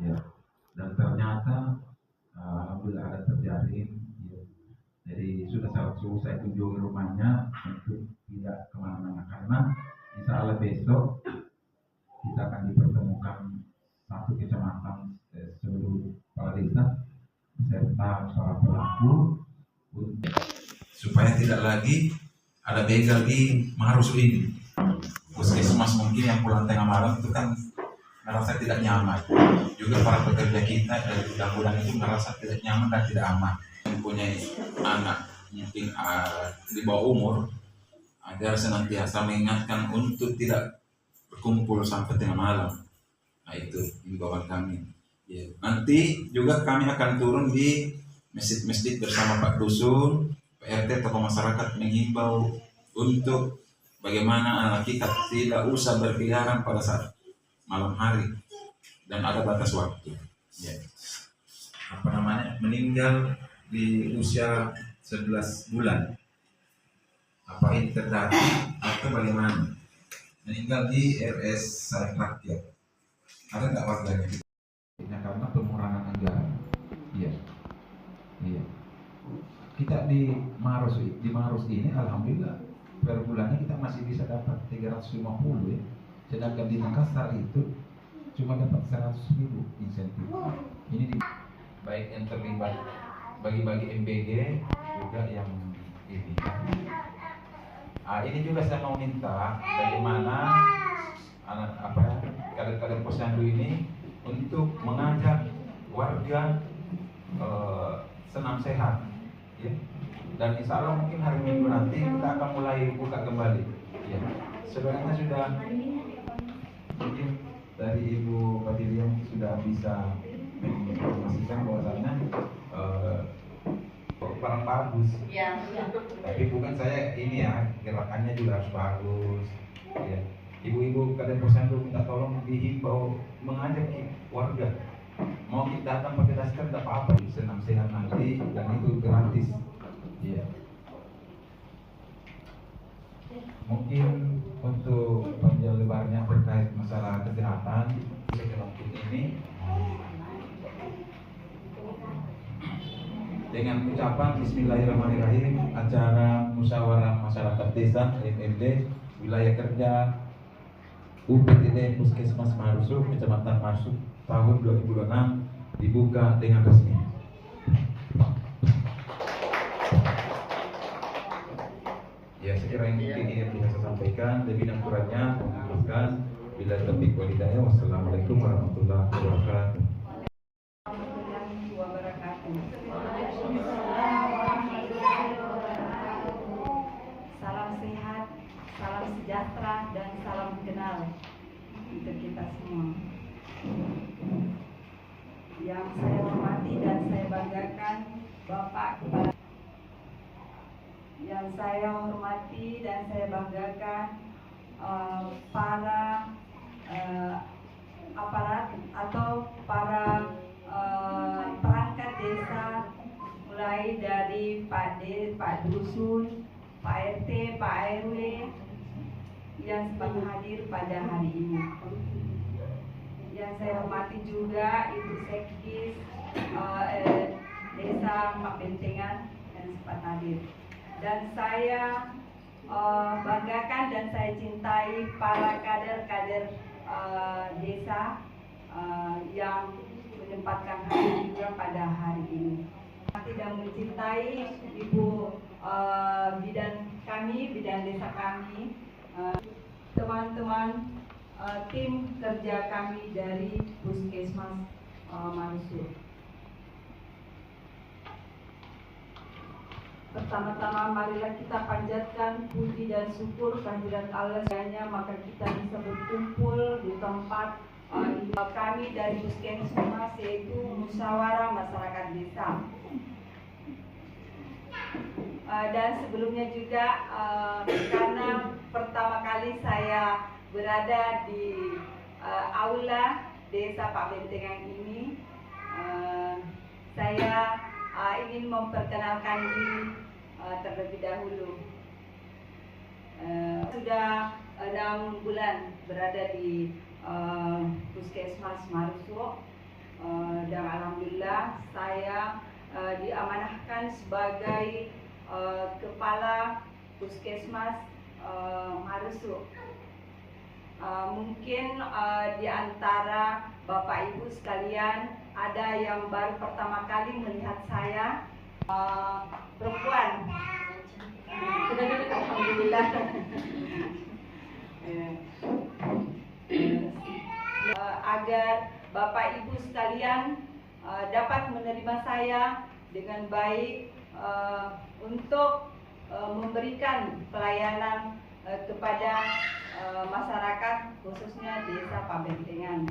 ya. Dan ternyata alhamdulillah ada terjadi, ya. Jadi sudah saya kunjungi rumahnya untuk tidak kemana-mana karena insya Allah besok kita akan dipertemukan satu kecamatan seluruh kepala desa serta para pelaku untuk supaya tidak lagi ada begal di Maharus ini. Puskesmas mungkin yang pulang tengah malam itu kan merasa tidak nyaman. Juga para pekerja kita dari gudang-gudang itu merasa tidak nyaman dan tidak aman. Mempunyai anak mungkin di bawah umur agar senantiasa mengingatkan untuk tidak berkumpul sampai tengah malam. Nah itu himbauan kami. Ya. Nanti juga kami akan turun di masjid-masjid bersama Pak Dusun, Pak RT, tokoh masyarakat mengimbau untuk bagaimana anak kita tidak usah berkeliaran pada saat malam hari dan ada batas waktu. Ya. Meninggal di usia 11 bulan. Apa ini terdata atau bagaimana? Meninggal di RS Sarang Rakyat. Ada nggak warganya? Karena pengurangan anggaran. Iya. Iya. Kita di Maros ini alhamdulillah per bulannya kita masih bisa dapat 350 ya. Sedangkan di Makassar itu cuma dapat 100.000 insentif. Ini baik yang terlibat bagi-bagi MBG juga yang ini. Ini juga saya mau minta bagaimana kader-kader posyandu ini untuk mengajak warga senam sehat, ya. Dan insya Allah mungkin hari Minggu nanti kita akan mulai buka kembali. Ya. Sebenarnya sudah mungkin dari Ibu Patilia sudah bisa menginformasikan bahwasannya barang bagus. Ya. Tapi bukan saya ini ya, gerakannya juga harus bagus. Ya. Ibu-ibu kader posyandu minta tolong dihimbau mengajak warga. Mau kita datang pakai daster tidak apa-apa, senam sehat nanti dan itu gratis. Iya. Mungkin untuk panjang lebarnya terkait masalah kesehatan untuk ini dengan ucapan Bismillahirrahmanirrahim, acara musyawarah masyarakat desa MMD wilayah kerja UPTD Puskesmas Marusu Kecamatan Marusu tahun 2026 dibuka dengan resmi. Ya, sekiranya mungkin ini yang bisa saya sampaikan. Lebih dan kurangnya mengucapkan bila taufiq wal hidayah. Wassalamualaikum warahmatullahi wabarakatuh. Salam sehat, salam sejahtera, dan salam kenal untuk kita semua. Yang saya hormati dan saya banggakan Bapak Kepala, yang saya hormati dan saya banggakan para aparat atau para perangkat desa, mulai dari Pak Dusun, Pak RT, Pak RW yang sempat hadir pada hari ini. Yang saya hormati juga Ibu Sekdis Desa Pak Bentengan yang sempat hadir. Dan saya banggakan dan saya cintai para kader-kader desa yang menyempatkan hadir juga pada hari ini. Tidak mencintai Ibu bidan kami, bidan desa kami, teman-teman tim kerja kami dari Puskesmas Marusu. Pertama-tama marilah kita panjatkan puji dan syukur kehadirat Allah, maka kita bisa berkumpul di tempat kami dari Puskesmas, yaitu musyawarah masyarakat desa. Dan sebelumnya juga karena pertama kali saya berada di aula desa Pak Bentengan ini, saya ingin memperkenalkan diri terlebih dahulu. Sudah 6 bulan berada di Puskesmas Marusu. dan alhamdulillah saya diamanahkan sebagai kepala Puskesmas Maresuk. Mungkin di antara Bapak Ibu sekalian ada yang baru pertama kali melihat saya, perempuan. Sudah duduk, alhamdulillah. Agar Bapak Ibu sekalian dapat menerima saya dengan baik untuk memberikan pelayanan kepada masyarakat, khususnya Desa Pabentengan.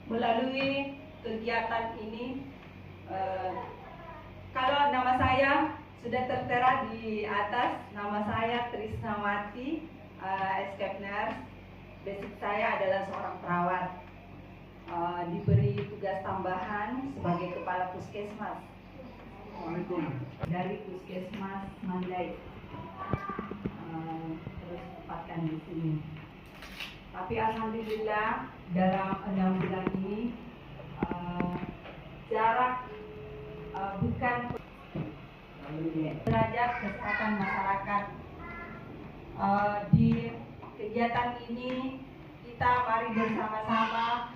Melalui kegiatan ini, kalau nama saya sudah tertera di atas, nama saya Trisnawati, escape nurse. Basic saya adalah seorang perawat. Diberi tugas tambahan sebagai kepala puskesmas dari Puskesmas Mandai, terus tempatkan di sini. Tapi alhamdulillah dalam 6 bulan ini jarak bukan derajat kesehatan masyarakat. Di kegiatan ini kita mari bersama-sama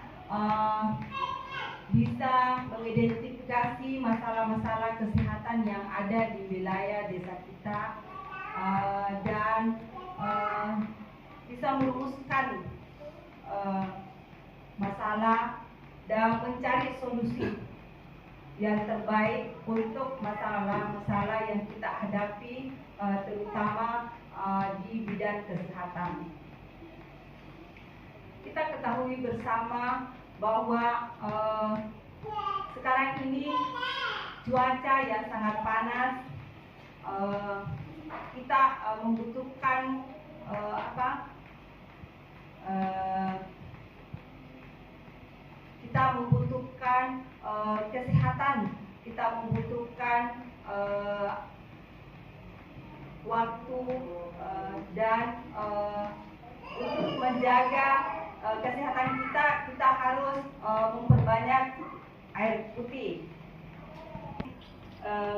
bisa mengidentifikasi masalah-masalah kesehatan yang ada di wilayah desa kita, dan bisa merumuskan masalah dan mencari solusi yang terbaik untuk masalah-masalah yang kita hadapi, terutama di bidang kesehatan. Kita ketahui bersama bahwa sekarang ini cuaca yang sangat panas, kita membutuhkan kita membutuhkan kesehatan, kita membutuhkan waktu dan untuk menjaga kesehatan kita harus memperbanyak air putih.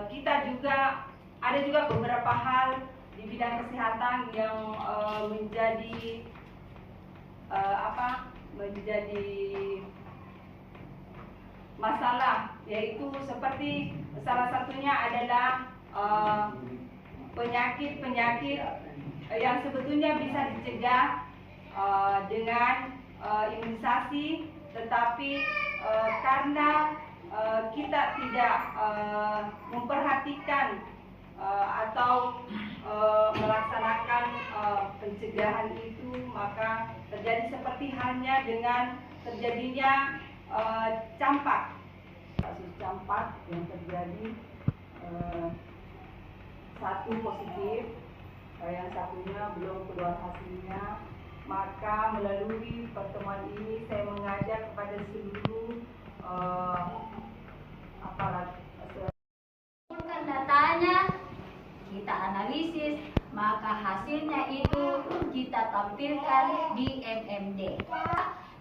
Kita juga ada juga beberapa hal di bidang kesehatan yang menjadi masalah, yaitu seperti salah satunya adalah penyakit-penyakit yang sebetulnya bisa dicegah dengan imunisasi, tetapi karena kita tidak memperhatikan atau melaksanakan pencegahan itu, maka terjadi seperti halnya dengan terjadinya campak. Kasus campak yang terjadi, satu positif, yang satunya belum keluar hasilnya. Maka melalui pertemuan ini saya mengajak kepada seluruh aparat, kumpulkan datanya, kita analisis, maka hasilnya itu kita tampilkan di MMD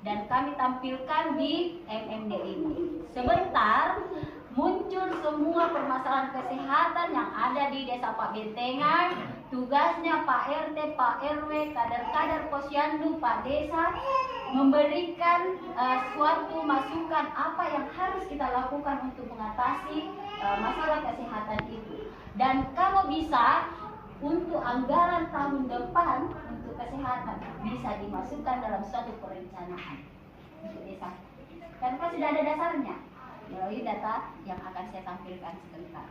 dan kami tampilkan di MMD ini. Sebentar muncul semua permasalahan kesehatan yang ada di Desa Pabentengan. Tugasnya Pak RT, Pak RW, kader-kader posyandu, Pak Desa memberikan suatu masukan apa yang harus kita lakukan untuk mengatasi masalah kesehatan itu. Dan kalau bisa untuk anggaran tahun depan untuk kesehatan bisa dimasukkan dalam suatu perencanaan untuk desa. Dan kan sudah ada dasarnya melalui data yang akan saya tampilkan sebentar.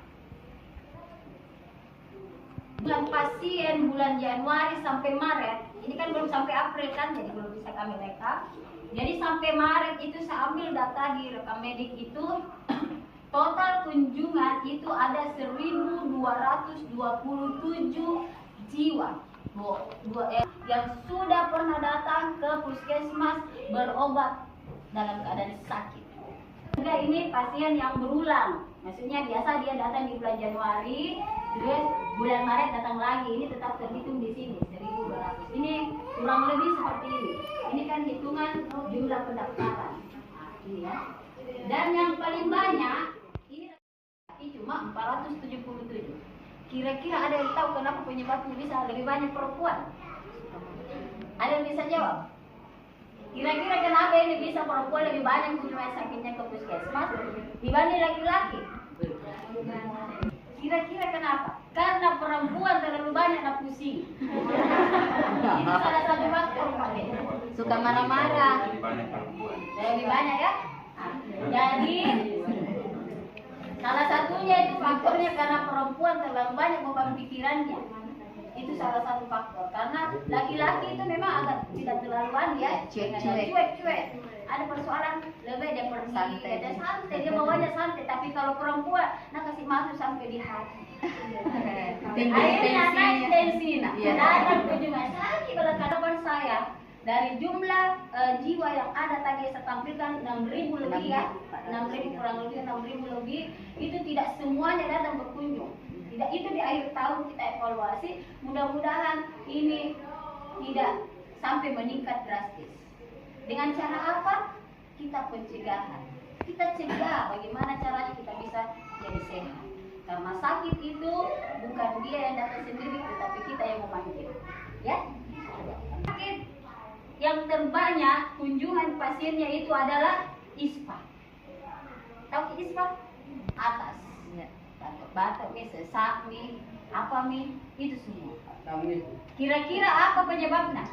Bulan pasien bulan Januari sampai Maret, ini kan belum sampai April kan, jadi belum bisa kami rekap. Jadi sampai Maret itu saya ambil data di rekam medik itu total kunjungan itu ada 1.227 jiwa yang sudah pernah datang ke puskesmas berobat dalam keadaan sakit. Juga ini pasien yang berulang, maksudnya biasa dia datang di bulan Januari, terus bulan Maret datang lagi, ini tetap terhitung di sini 1.200. Ini kurang lebih seperti ini. Ini kan hitungan jumlah pendaftaran. Nah, ini ya. Dan yang paling banyak ini cuma 477. Kira-kira ada yang tahu kenapa penyebabnya bisa lebih banyak perempuan? Ada yang bisa jawab? Kira-kira kenapa ini bisa perempuan lebih banyak kunjungan sakitnya ke puskesmas dibanding laki-laki? Kira-kira kenapa? Karena perempuan terlalu banyak nak pusing. Itu salah satu faktor Pak De. Suka marah-marah. Lebih banyak ya. Nah, jadi salah satunya itu faktornya karena perempuan terlalu banyak beban pikirannya. Itu salah satu faktor. Karena laki-laki itu memang agak tidak terlalu ya, cuek. Ada persoalan lebih dia pergi, dia santai, dia bawanya santai. Tapi kalau perempuan, nak kasih masuk sampai di hati. Akhirnya naik tensi, datang kunjungan sakit pada hadapan saya. Dari jumlah jiwa yang ada tadi saya tampilkan 6.000 lebih ya, 6.000 kurang lebih 6.000 lebih, itu tidak semuanya datang berkunjung. Tidak, itu di akhir tahun kita evaluasi. Mudah-mudahan ini tidak sampai meningkat drastis. Dengan cara apa? Kita pencegahan. Kita cegah bagaimana caranya kita bisa jadi sehat. Karena sakit itu bukan dia yang datang sendiri, tetapi kita yang memanggil. Ya? Sakit yang terbanyak kunjungan pasiennya itu adalah ISPA. Tahu ISPA? Atas. Batuk nih, sesak nih, apa nih, itu semua. Kira-kira apa penyebabnya?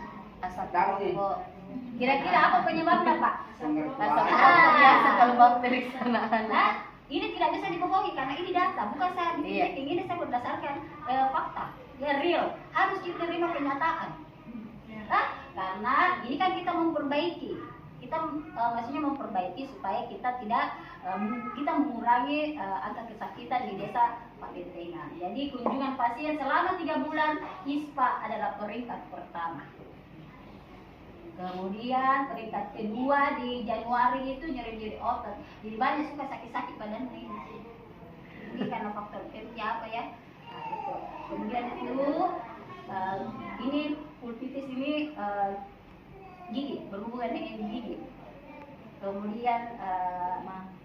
Kira-kira apa penyebabnya, Pak? Biasa kalau bakteri sanaan. Nah, ini tidak bisa dibohongi karena ini data, bukan saya bikin. Ini saya berdasarkan fakta, ya real. Harus kita terima kenyataan. Nah, karena ini kan kita memperbaiki. Kita maksudnya memperbaiki supaya kita tidak kita mengurangi angka kesakitan di desa Pak Bentengan. Jadi kunjungan pasien selama 3 bulan ISPA adalah peringkat pertama. Kemudian peringkat kedua di Januari itu nyeri-nyeri otot. Jadi banyak suka sakit-sakit badan ini. Ini karena faktor kerja apa ya? Nah, itu. Kemudian itu ini pulpitis ini gigi, berhubungan dengan gigi. Kemudian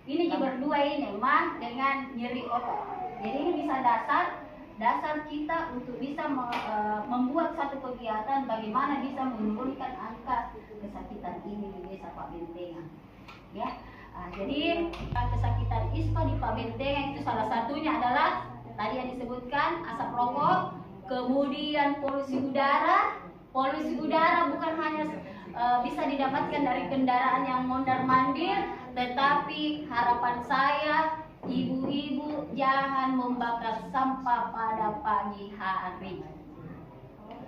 ini juga berdua ini mah dengan nyeri otot. Jadi ini bisa dasar kita untuk bisa membuat satu kegiatan bagaimana bisa menurunkan angka kesakitan ini di desa Pak Bentengan. Ya, jadi kesakitan ISPA di Pak Bentengan itu salah satunya adalah tadi yang disebutkan asap rokok, kemudian polusi udara. Polusi udara bukan hanya bisa didapatkan dari kendaraan yang mondar-mandir, tetapi harapan saya ibu-ibu jangan membakar sampah pada pagi hari.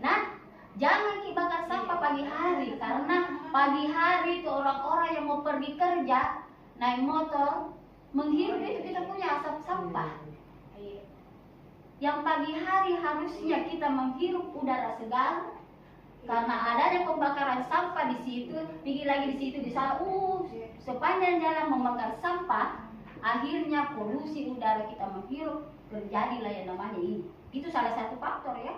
Nah, jangan bakar sampah pagi hari karena pagi hari itu orang-orang yang mau pergi kerja naik motor menghirup itu kita punya asap sampah. Yang pagi hari harusnya kita menghirup udara segar. Karena adanya pembakaran sampah di situ, pergi lagi di situ di sana, sepanjang jalan membakar sampah, akhirnya polusi udara kita menghirup, terjadilah yang namanya ini. Itu salah satu faktor ya.